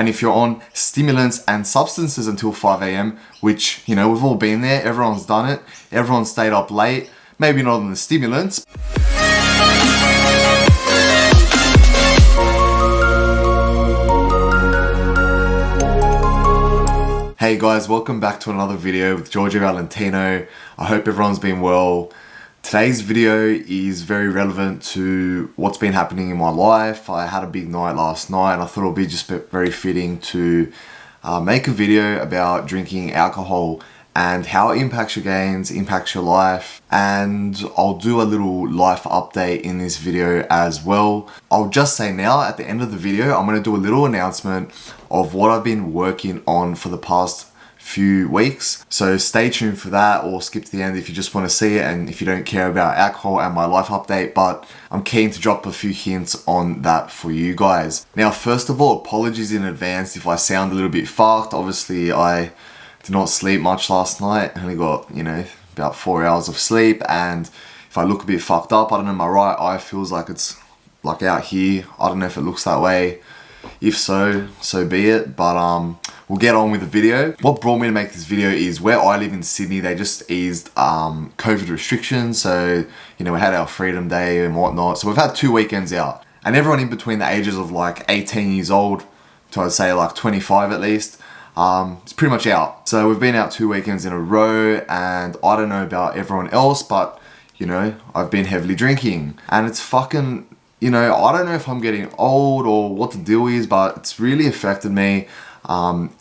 And if you're on stimulants and substances until 5 a.m, which, you know, we've all been there, everyone's done it, everyone stayed up late, maybe not on the stimulants. Hey guys, welcome back to another video with Giorgio Valentino. I hope everyone's been well. Today's video is very relevant to what's been happening in my life. I had a big night last night and I thought it would be just very fitting to make a video about drinking alcohol and how it impacts your gains, impacts your life, and I'll do a little life update in this video as well. I'll just say now at the end of the video, I'm going to do a little announcement of what I've been working on for the past few weeks. So stay tuned for that, or skip to the end if you just want to see it and if you don't care about alcohol and my life update, but I'm keen to drop a few hints on that for you guys. Now, first of all, apologies in advance if I sound a little bit fucked. Obviously, I did not sleep much last night. I only got, about 4 hours of sleep, and if I look a bit fucked up, I don't know, my right eye feels like it's like out here. I don't know if it looks that way. If so, so be it, but we'll get on with the video. What brought me to make this video is where I live in Sydney, they just eased COVID restrictions, so we had our Freedom Day and whatnot, so we've had 2 weekends out, and everyone in between the ages of like 18 years old to I'd say like 25 at least, it's pretty much out. So we've been out 2 weekends in a row, and I don't know about everyone else, but I've been heavily drinking, and it's fucking, I don't know if I'm getting old or what the deal is, but it's really affected me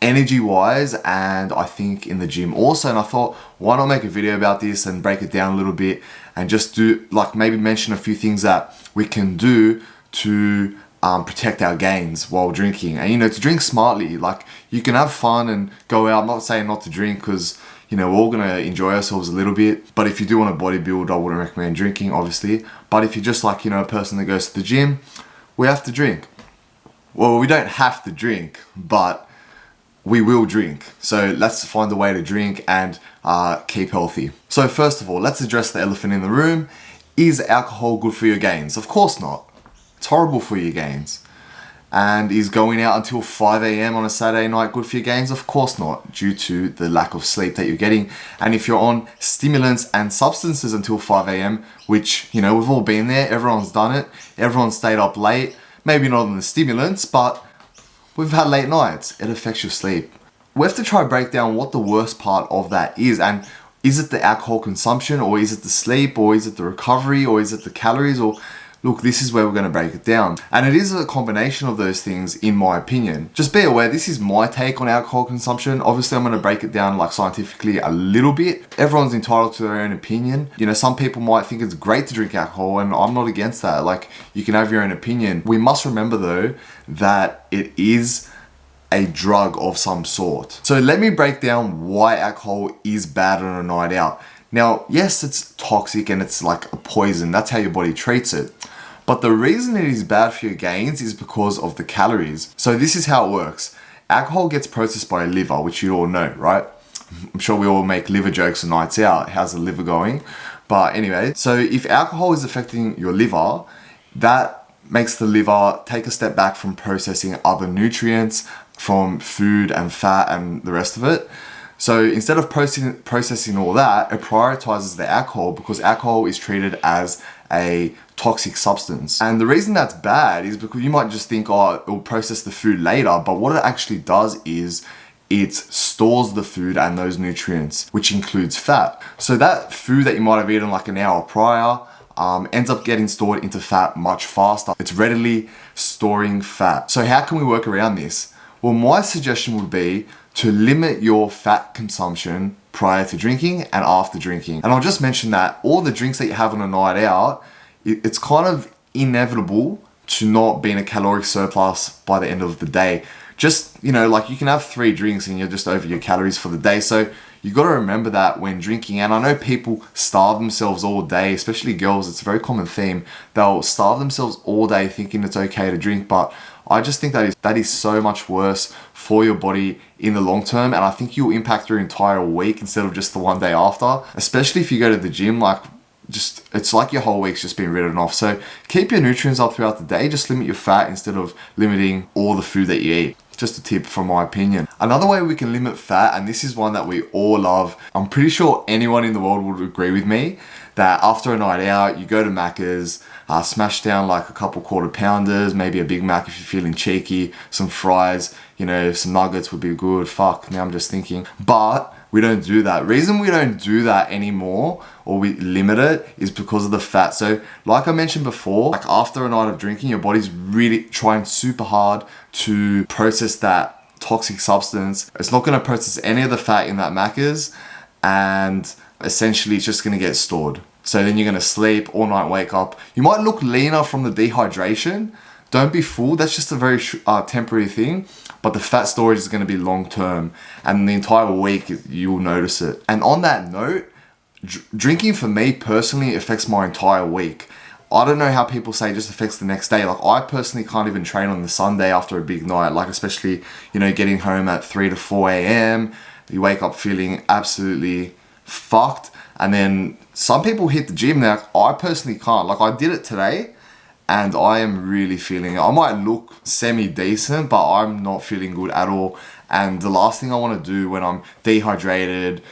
energy wise, and I think in the gym also. And I thought, why not make a video about this and break it down a little bit and just do like maybe mention a few things that we can do to protect our gains while drinking, and to drink smartly. Like, you can have fun and go out. I'm not saying not to drink, because we're all gonna enjoy ourselves a little bit, but if you do want to bodybuild, I wouldn't recommend drinking, obviously. But if you're just like a person that goes to the gym, we have to drink. Well, we don't have to drink, but we will drink. So let's find a way to drink and keep healthy. So first of all, let's address the elephant in the room. Is alcohol good for your gains? Of course not. It's horrible for your gains. And is going out until 5 a.m. on a Saturday night good for your gains? Of course not, due to the lack of sleep that you're getting. And if you're on stimulants and substances until 5 a.m, which, we've all been there, everyone's done it, everyone stayed up late, maybe not on the stimulants, but we've had late nights, it affects your sleep. We have to try to break down what the worst part of that is, and is it the alcohol consumption, or is it the sleep, or is it the recovery, or is it the calories, or... Look, this is where we're going to break it down. And it is a combination of those things, in my opinion. Just be aware, this is my take on alcohol consumption. Obviously, I'm going to break it down like scientifically a little bit. Everyone's entitled to their own opinion. Some people might think it's great to drink alcohol, and I'm not against that. Like, you can have your own opinion. We must remember though, that it is a drug of some sort. So let me break down why alcohol is bad on a night out. Now, yes, it's toxic and it's like a poison. That's how your body treats it. But the reason it is bad for your gains is because of the calories. So this is how it works. Alcohol gets processed by your liver, which you all know, right? I'm sure we all make liver jokes on nights out. How's the liver going? But anyway, so if alcohol is affecting your liver, that makes the liver take a step back from processing other nutrients from food and fat and the rest of it. So instead of processing all that, it prioritizes the alcohol, because alcohol is treated as a toxic substance. And the reason that's bad is because you might just think, oh, it will process the food later, but what it actually does is it stores the food and those nutrients, which includes fat. So that food that you might have eaten like an hour prior ends up getting stored into fat much faster. It's readily storing fat. So how can we work around this? Well, my suggestion would be to limit your fat consumption prior to drinking and after drinking. And I'll just mention that all the drinks that you have on a night out, it's kind of inevitable to not be in a caloric surplus by the end of the day. Just, like you can have 3 drinks and you're just over your calories for the day. So you got to remember that when drinking. And I know people starve themselves all day, especially girls. It's a very common theme. They'll starve themselves all day thinking it's okay to drink, but I just think that is so much worse for your body in the long term, and I think you'll impact your entire week instead of just the one day after. Especially if you go to the gym, it's like your whole week's just been written off. So keep your nutrients up throughout the day, just limit your fat instead of limiting all the food that you eat. Just a tip from my opinion. Another way we can limit fat, and this is one that we all love, I'm pretty sure anyone in the world would agree with me, that after a night out, you go to Macca's, smash down like a couple quarter pounders, maybe a Big Mac if you're feeling cheeky, some fries, you know, some nuggets would be good. Fuck, now I'm just thinking. But we don't do that. Reason we don't do that anymore, or we limit it, is because of the fat. So like I mentioned before, like after a night of drinking, your body's really trying super hard to process that toxic substance. It's not going to process any of the fat in that Macca's, and essentially it's just going to get stored. So then you're going to sleep all night, wake up. You might look leaner from the dehydration. Don't be fooled. That's just a very temporary thing. But the fat storage is going to be long term. And the entire week, you'll notice it. And on that note, drinking for me personally affects my entire week. I don't know how people say it just affects the next day. Like I personally can't even train on the Sunday after a big night. Like especially, you know, getting home at 3 to 4 a.m. You wake up feeling absolutely fucked. And then some people hit the gym. Now, I personally can't. Like I did it today and I am really feeling it. I might look semi-decent, but I'm not feeling good at all. And the last thing I want to do when I'm dehydrated,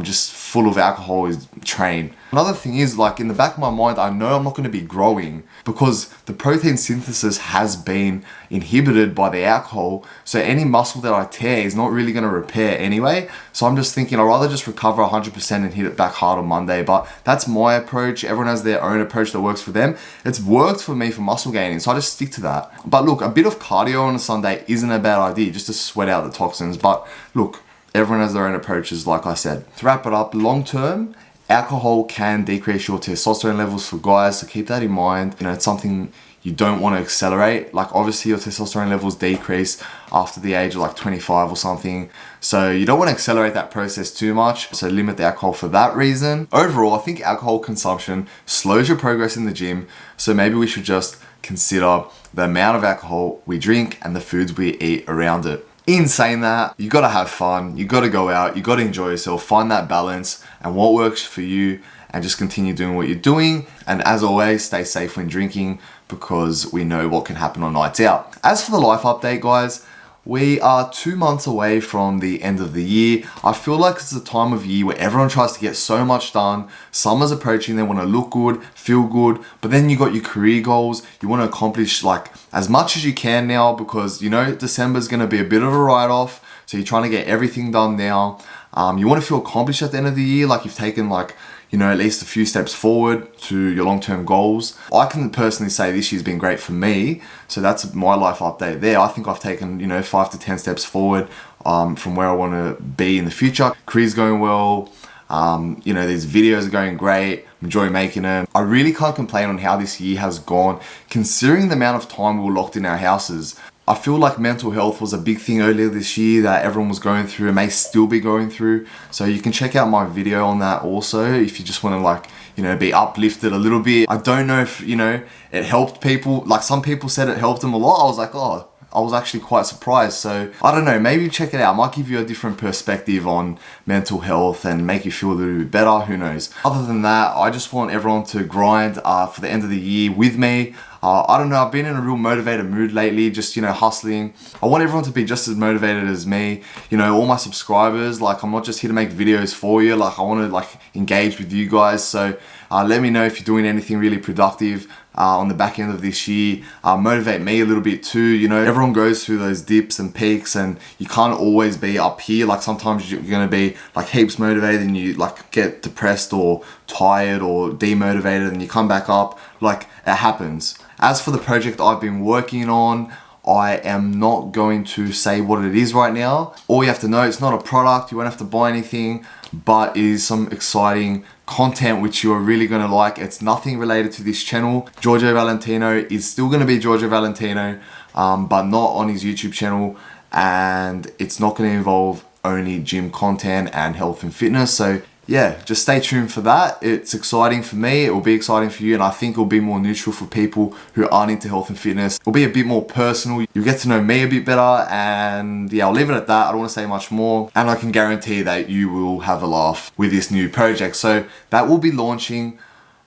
just full of alcohol, is train. Another thing is, like in the back of my mind, I know I'm not going to be growing because the protein synthesis has been inhibited by the alcohol. So any muscle that I tear is not really going to repair anyway. So I'm just thinking I'd rather just recover 100% and hit it back hard on Monday. But that's my approach. Everyone has their own approach that works for them. It's worked for me for muscle gaining, so I just stick to that. But look, a bit of cardio on a Sunday isn't a bad idea, just to sweat out the toxins. But look, everyone has their own approaches, like I said. To wrap it up, long term, alcohol can decrease your testosterone levels for guys, so keep that in mind. You know, it's something you don't want to accelerate. Like obviously your testosterone levels decrease after the age of like 25 or something. So you don't want to accelerate that process too much. So limit the alcohol for that reason. Overall, I think alcohol consumption slows your progress in the gym. So maybe we should just consider the amount of alcohol we drink and the foods we eat around it. In saying that, you gotta have fun, you gotta go out, you gotta enjoy yourself, find that balance and what works for you, and just continue doing what you're doing. And as always, stay safe when drinking because we know what can happen on nights out. As for the life update, guys, we are 2 months away from the end of the year. I feel like it's a time of year where everyone tries to get so much done. Summer's approaching, they want to look good, feel good, but then you got your career goals. You want to accomplish like as much as you can now because you know December's going to be a bit of a write-off. So you're trying to get everything done now. You want to feel accomplished at the end of the year, like you've taken like, you know, at least a few steps forward to your long-term goals. I can personally say this year's been great for me. So that's my life update there. I think I've taken, you know, 5 to 10 steps forward from where I want to be in the future. Career's going well. You know, these videos are going great. Enjoy making them. I really can't complain on how this year has gone, considering the amount of time we were locked in our houses. I feel like mental health was a big thing earlier this year that everyone was going through and may still be going through. So you can check out my video on that also if you just want to like, you know, be uplifted a little bit. I don't know if, you know, it helped people. Like some people said it helped them a lot. I was like, oh, I was actually quite surprised. So I don't know, maybe check it out. It might give you a different perspective on mental health and make you feel a little bit better. Who knows? Other than that, I just want everyone to grind for the end of the year with me. I don't know, I've been in a real motivated mood lately, just, you know, hustling. I want everyone to be just as motivated as me. You know, all my subscribers, like I'm not just here to make videos for you. Like I want to like engage with you guys. So let me know if you're doing anything really productive on the back end of this year. Motivate me a little bit too. You know, everyone goes through those dips and peaks and you can't always be up here. Like sometimes you're going to be like heaps motivated and you like get depressed or tired or demotivated and you come back up. Like it happens. As for the project I've been working on, I am not going to say what it is right now. All you have to know, it's not a product, you won't have to buy anything, but it is some exciting content which you're really going to like. It's nothing related to this channel. Giorgio Valentino is still going to be Giorgio Valentino, but not on his YouTube channel, and it's not going to involve only gym content and health and fitness. So yeah, just stay tuned for that. It's exciting for me, it will be exciting for you, and I think it will be more neutral for people who aren't into health and fitness. It will be a bit more personal. You'll get to know me a bit better, and yeah, I'll leave it at that. I don't want to say much more, and I can guarantee that you will have a laugh with this new project. So that will be launching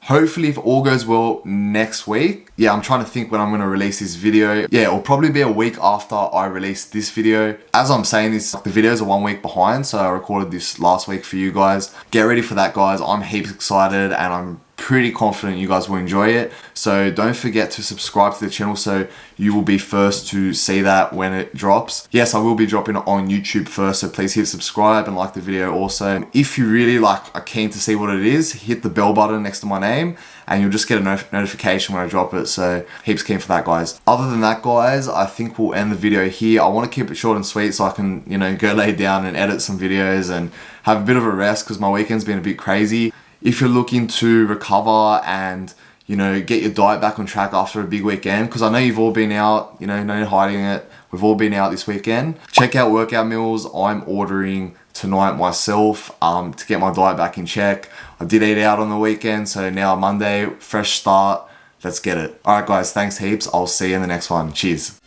Hopefully if all goes well next week. Yeah, I'm trying to think when I'm going to release this video. Yeah, it'll probably be a week after I release this video. As I'm saying this, the videos are 1 week behind, so I recorded this last week for you guys. Get ready for that, guys. I'm heaps excited and I'm pretty confident you guys will enjoy it. So don't forget to subscribe to the channel so you will be first to see that when it drops. Yes, I will be dropping it on YouTube first, so please hit subscribe and like the video also. If you really are keen to see what it is, hit the bell button next to my name and you'll just get a notification when I drop it. So heaps keen for that, guys. Other than that, guys, I think we'll end the video here. I want to keep it short and sweet so I can, go lay down and edit some videos and have a bit of a rest because my weekend's been a bit crazy. If you're looking to recover and, get your diet back on track after a big weekend, because I know you've all been out, no hiding it. We've all been out this weekend. Check out workout meals. I'm ordering tonight myself to get my diet back in check. I did eat out on the weekend, so now Monday, fresh start. Let's get it. All right, guys, thanks heaps. I'll see you in the next one. Cheers.